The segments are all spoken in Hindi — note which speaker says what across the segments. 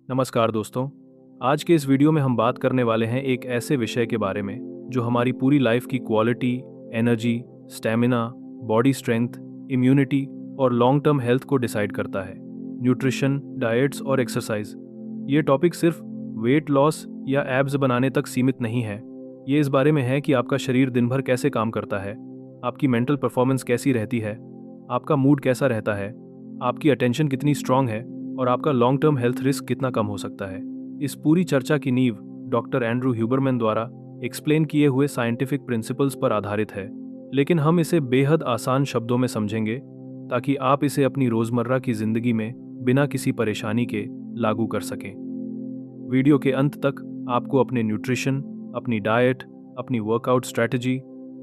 Speaker 1: नमस्कार दोस्तों। आज के इस वीडियो में हम बात करने वाले हैं एक ऐसे विषय के बारे में जो हमारी पूरी लाइफ की quality, energy, stamina, body strength, immunity और लॉन्ग टर्म हेल्थ को डिसाइड करता है। न्यूट्रिशन, डाइट्स और एक्सरसाइज। ये टॉपिक सिर्फ वेट लॉस या एब्स बनाने तक सीमित नहीं है। ये इस बारे में है कि आपका शरीर दिन भर कैसे काम करता है, आपकी मेंटल परफॉर्मेंस कैसी रहती है, आपका मूड कैसा रहता है, आपकी अटेंशन कितनी स्ट्रांग है और आपका लॉन्ग टर्म हेल्थ रिस्क कितना कम हो सकता है। इस पूरी चर्चा की नींव डॉक्टर एंड्रू ह्यूबरमैन द्वारा एक्सप्लेन किए हुए साइंटिफिक प्रिंसिपल्स पर आधारित है, लेकिन हम इसे बेहद आसान शब्दों में समझेंगे ताकि आप इसे अपनी रोजमर्रा की जिंदगी में बिना किसी परेशानी के लागू कर सकें। वीडियो के अंत तक आपको अपने न्यूट्रिशन, अपनी डाइट, अपनी वर्कआउट स्ट्रैटेजी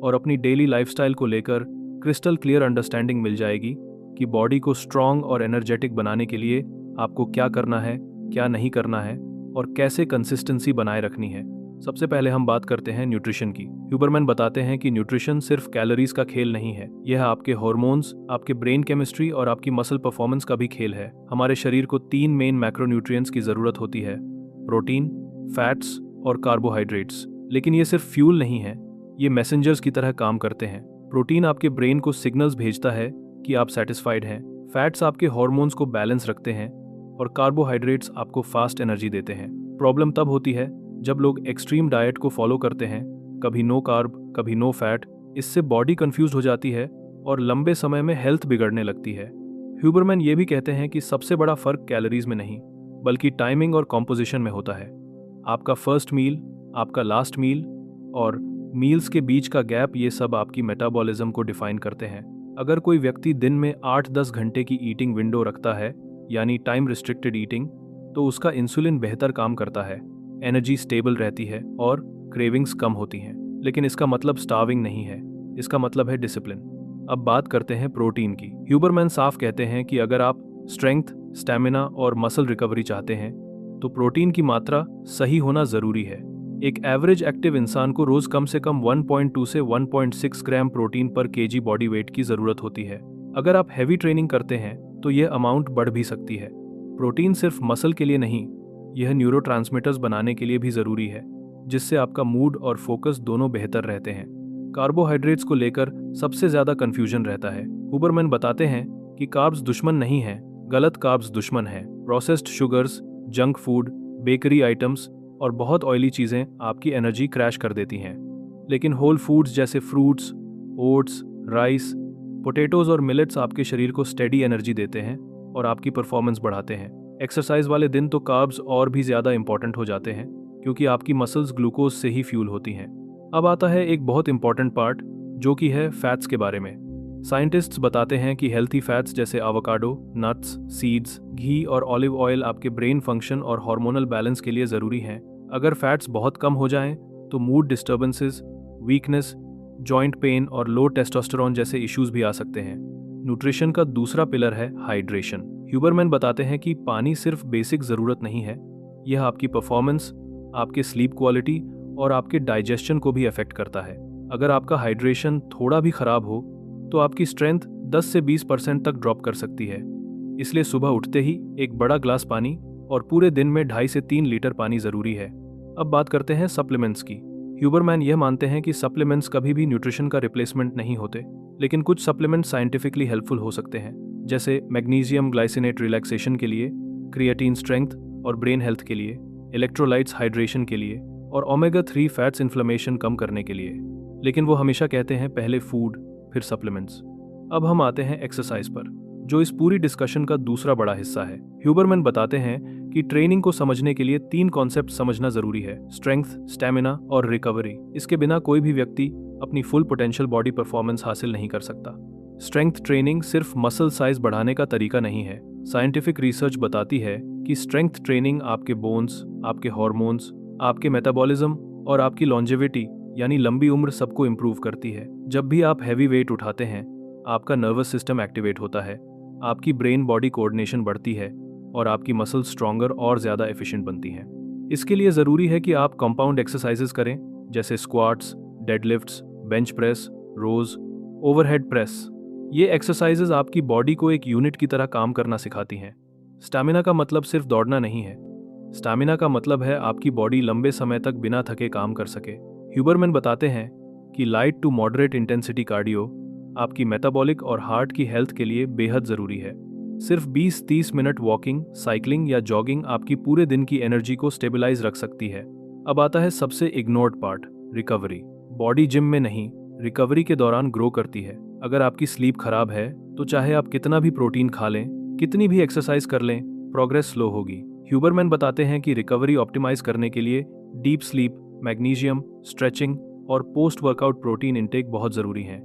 Speaker 1: और अपनी डेली लाइफस्टाइल को लेकर क्रिस्टल क्लियर अंडरस्टैंडिंग मिल जाएगी कि बॉडी को स्ट्रांग और एनर्जेटिक बनाने के लिए आपको क्या करना है, क्या नहीं करना है और कैसे कंसिस्टेंसी बनाए रखनी है। सबसे पहले हम बात करते हैं न्यूट्रिशन की। ह्यूबरमैन बताते हैं कि न्यूट्रिशन सिर्फ कैलोरीज का खेल नहीं है, यह आपके हार्मोन्स, आपके ब्रेन केमिस्ट्री और आपकी मसल परफॉर्मेंस का भी खेल है। हमारे शरीर को 3 मेन मैक्रोन्यूट्रिएंट्स की जरूरत होती है: प्रोटीन, फैट्स और कार्बोहाइड्रेट्स। लेकिन ये सिर्फ फ्यूल नहीं है, ये मैसेंजर्स की तरह काम करते हैं। प्रोटीन आपके ब्रेन को सिग्नल्स भेजता है कि आप सेटिस्फाइड हैं, फैट्स आपके हार्मोन्स को बैलेंस रखते हैं और कार्बोहाइड्रेट्स आपको फास्ट एनर्जी देते हैं। प्रॉब्लम तब होती है जब लोग एक्सट्रीम डाइट को फॉलो करते हैं, कभी नो कार्ब, कभी नो फैट। इससे बॉडी कंफ्यूज हो जाती है और लंबे समय में हेल्थ बिगड़ने लगती है। ह्यूबरमैन ये भी कहते हैं कि सबसे बड़ा फर्क कैलोरीज में नहीं, बल्कि टाइमिंग और कॉम्पोजिशन में होता है। आपका फर्स्ट मील, आपका लास्ट मील और मील्स के बीच का गैप, ये सब आपकी मेटाबॉलिज्म को डिफाइन करते हैं। अगर कोई व्यक्ति दिन में 8-10 घंटे की ईटिंग विंडो रखता है, यानी टाइम रिस्ट्रिक्टेड ईटिंग, तो उसका इंसुलिन बेहतर काम करता है, एनर्जी स्टेबल रहती है और क्रेविंग्स कम होती हैं। लेकिन इसका मतलब स्टार्विंग नहीं है, इसका मतलब है डिसिप्लिन। अब बात करते हैं प्रोटीन की। ह्यूबरमैन साफ कहते हैं कि अगर आप स्ट्रेंथ, स्टैमिना और मसल रिकवरी चाहते हैं तो प्रोटीन की मात्रा सही होना जरूरी है। एक एवरेज एक्टिव इंसान को रोज कम से कम 1.2 से 1.6 ग्राम प्रोटीन पर केजी बॉडी वेट की जरूरत होती है। अगर आप हैवी ट्रेनिंग करते हैं तो यह अमाउंट बढ़ भी सकती है। प्रोटीन सिर्फ मसल के लिए नहीं, यह न्यूरोट्रांसमीटर्स बनाने के लिए भी जरूरी है, जिससे आपका मूड और फोकस दोनों बेहतर रहते हैं। कार्बोहाइड्रेट्स को लेकर सबसे ज्यादा कंफ्यूजन रहता है। ह्यूबरमैन बताते हैं कि कार्ब्स दुश्मन नहीं है, गलत कार्ब्स दुश्मन है। Processed sugars, junk food, bakery items और बहुत ऑयली चीजें आपकी एनर्जी क्रैश कर देती हैं। लेकिन होल फूड्स जैसे फ्रूट्स, ओट्स, राइस, पोटैटोज और मिलेट्स आपके शरीर को स्टेडी एनर्जी देते हैं और आपकी परफॉर्मेंस बढ़ाते हैं। एक्सरसाइज वाले दिन तो कार्ब्स और भी ज्यादा इंपॉर्टेंट हो जाते हैं, क्योंकि आपकी मसल्स ग्लूकोज से ही फ्यूल होती हैं। अब आता है एक बहुत इंपॉर्टेंट पार्ट, जो कि है फैट्स के बारे में। साइंटिस्ट्स बताते हैं कि हेल्थी फैट्स जैसे एवोकाडो, नट्स, सीड्स, घी और ऑलिव ऑयल आपके ब्रेन फंक्शन और हार्मोनल बैलेंस के लिए जरूरी हैं। अगर फैट्स बहुत कम हो जाएं तो mood disturbances, weakness, joint pain और लो टेस्टोस्टेरोन जैसे इश्यूज भी आ सकते हैं। न्यूट्रिशन का दूसरा पिलर है हाइड्रेशन। ह्यूबरमैन बताते हैं कि पानी सिर्फ बेसिक जरूरत नहीं है, यह आपकी परफॉर्मेंस, आपके स्लीप क्वालिटी और आपके डाइजेशन को भी अफेक्ट करता है। अगर आपका हाइड्रेशन थोड़ा भी खराब हो तो आपकी स्ट्रेंथ 10 से 20% तक ड्रॉप कर सकती है। इसलिए सुबह उठते ही एक बड़ा ग्लास पानी और पूरे दिन में 2.5 से 3 लीटर पानी जरूरी है। अब बात करते हैं सप्लीमेंट्स की। ह्यूबरमैन यह मानते हैं कि सप्लीमेंट्स कभी भी न्यूट्रिशन का रिप्लेसमेंट नहीं होते, लेकिन कुछ सप्लीमेंट्स साइंटिफिकली हेल्पफुल हो सकते हैं, जैसे मैग्नीशियम ग्लाइसिनेट रिलैक्सेशन के लिए, क्रिएटिन स्ट्रेंथ और ब्रेन हेल्थ के लिए, इलेक्ट्रोलाइट्स हाइड्रेशन के लिए और ओमेगा 3 फैट्स इन्फ्लेमेशन कम करने के लिए। लेकिन वो हमेशा कहते हैं पहले फूड फिर सप्लीमेंट्स। अब हम आते हैं एक्सरसाइज पर, जो इस पूरी डिस्कशन का दूसरा बड़ा हिस्सा है। ह्यूबरमैन बताते हैं कि ट्रेनिंग को समझने के लिए 3 कॉन्सेप्ट समझना जरूरी है: स्ट्रेंथ, स्टैमिना और रिकवरी। इसके बिना कोई भी व्यक्ति अपनी फुल पोटेंशियल बॉडी परफॉर्मेंस हासिल नहीं कर सकता। स्ट्रेंथ ट्रेनिंग सिर्फ मसल साइज बढ़ाने का तरीका नहीं है। साइंटिफिक रिसर्च बताती है कि स्ट्रेंथ ट्रेनिंग आपके बोन्स, आपके हार्मोन्स, आपके मेटाबॉलिज्म और आपकी लॉन्जेविटी यानी लंबी उम्र सबको इम्प्रूव करती है। जब भी आप हैवी वेट उठाते हैं, आपका नर्वस सिस्टम एक्टिवेट होता है, आपकी ब्रेन बॉडी कोऑर्डिनेशन बढ़ती है और आपकी मसल स्ट्रॉन्गर और ज़्यादा एफिशिएंट बनती हैं। इसके लिए ज़रूरी है कि आप कंपाउंड एक्सरसाइजेस करें, जैसे स्क्वाट्स, डेडलिफ्ट्स, बेंच प्रेस, रोज, ओवरहेड प्रेस। ये एक्सरसाइजेस आपकी बॉडी को एक यूनिट की तरह काम करना सिखाती हैं। स्टैमिना का मतलब सिर्फ दौड़ना नहीं है, स्टैमिना का मतलब है आपकी बॉडी लंबे समय तक बिना थके काम कर सके। ह्यूबरमैन बताते हैं कि light to moderate intensity cardio आपकी मेटाबॉलिक और हार्ट की हेल्थ के लिए बेहद ज़रूरी है। सिर्फ 20-30 मिनट वॉकिंग, साइकिलिंग या जॉगिंग आपकी पूरे दिन की एनर्जी को स्टेबलाइज रख सकती है। अब आता है सबसे ignored part, recovery. Body gym में नहीं, रिकवरी के दौरान ग्रो करती है। अगर आपकी स्लीप खराब है तो चाहे आप कितना भी प्रोटीन खा लें, कितनी भी एक्सरसाइज कर लें, प्रोग्रेस स्लो होगी। ह्यूबरमैन बताते हैं कि रिकवरी ऑप्टिमाइज करने के लिए डीप स्लीप, मैग्नीशियम, स्ट्रेचिंग और पोस्ट वर्कआउट प्रोटीन इंटेक बहुत ज़रूरी हैं।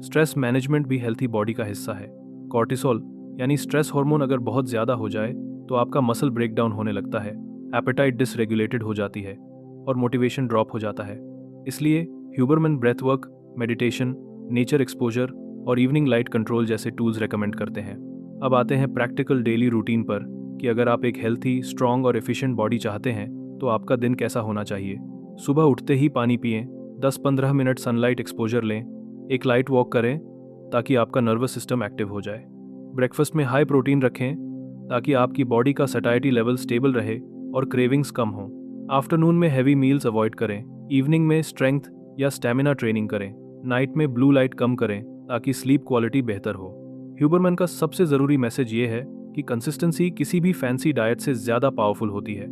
Speaker 1: स्ट्रेस मैनेजमेंट भी हेल्थी बॉडी का हिस्सा है। कॉर्टिसोल यानी स्ट्रेस हार्मोन अगर बहुत ज़्यादा हो जाए तो आपका मसल ब्रेकडाउन होने लगता है, एपेटाइट डिसरेगुलेटेड हो जाती है और मोटिवेशन ड्रॉप हो जाता है। इसलिए Huberman breath work, meditation, nature exposure और इवनिंग लाइट कंट्रोल जैसे टूल्स रेकमेंड करते हैं। अब आते हैं प्रैक्टिकल डेली रूटीन पर कि अगर आप एक हेल्थी, स्ट्रॉन्ग और एफिशिएंट बॉडी चाहते हैं तो आपका दिन कैसा होना चाहिए। सुबह उठते ही पानी पिएं, 10-15 मिनट सनलाइट एक्सपोजर लें, एक लाइट वॉक करें ताकि आपका नर्वस सिस्टम एक्टिव हो जाए। ब्रेकफास्ट में हाई प्रोटीन रखें ताकि आपकी बॉडी का सैटिस्फैक्टरी लेवल स्टेबल रहे और क्रेविंग्स कम हों। आफ्टरनून में हैवी मील्स अवॉइड करें। इवनिंग में स्ट्रेंथ या स्टैमिना ट्रेनिंग करें। नाइट में ब्लू लाइट कम करें ताकि स्लीप क्वालिटी बेहतर हो। ह्यूबरमैन का सबसे ज़रूरी मैसेज ये है कि कंसिस्टेंसी किसी भी फैंसी डाइट से ज़्यादा पावरफुल होती है।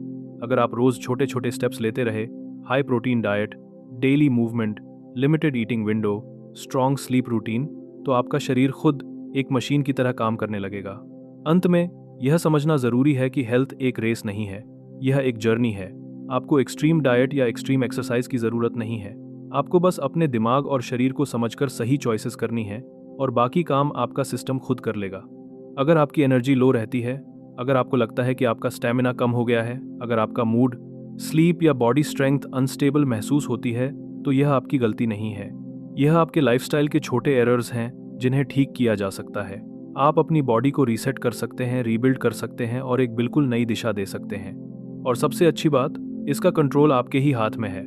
Speaker 1: अगर आप रोज़ छोटे छोटे स्टेप्स लेते रहे, high protein diet, daily movement, limited eating window, strong sleep routine, तो आपका शरीर खुद एक मशीन की तरह काम करने लगेगा। अंत में यह समझना ज़रूरी है कि हेल्थ एक रेस नहीं है, यह एक जर्नी है। आपको एक्सट्रीम डाइट या एक्सट्रीम एक्सरसाइज की ज़रूरत नहीं है। आपको बस अपने दिमाग और शरीर को समझकर सही चॉइसेस करनी है और बाकी काम आपका सिस्टम खुद कर लेगा। अगर आपकी एनर्जी लो रहती है, अगर आपको लगता है कि आपका स्टैमिना कम हो गया है, अगर आपका मूड, स्लीप या बॉडी स्ट्रेंथ अनस्टेबल महसूस होती है, तो यह आपकी गलती नहीं है। यह आपके लाइफस्टाइल के छोटे एरर्स हैं जिन्हें ठीक किया जा सकता है। आप अपनी बॉडी को रीसेट कर सकते हैं, रीबिल्ड कर सकते हैं और एक बिल्कुल नई दिशा दे सकते हैं। और सबसे अच्छी बात, इसका कंट्रोल आपके ही हाथ में है।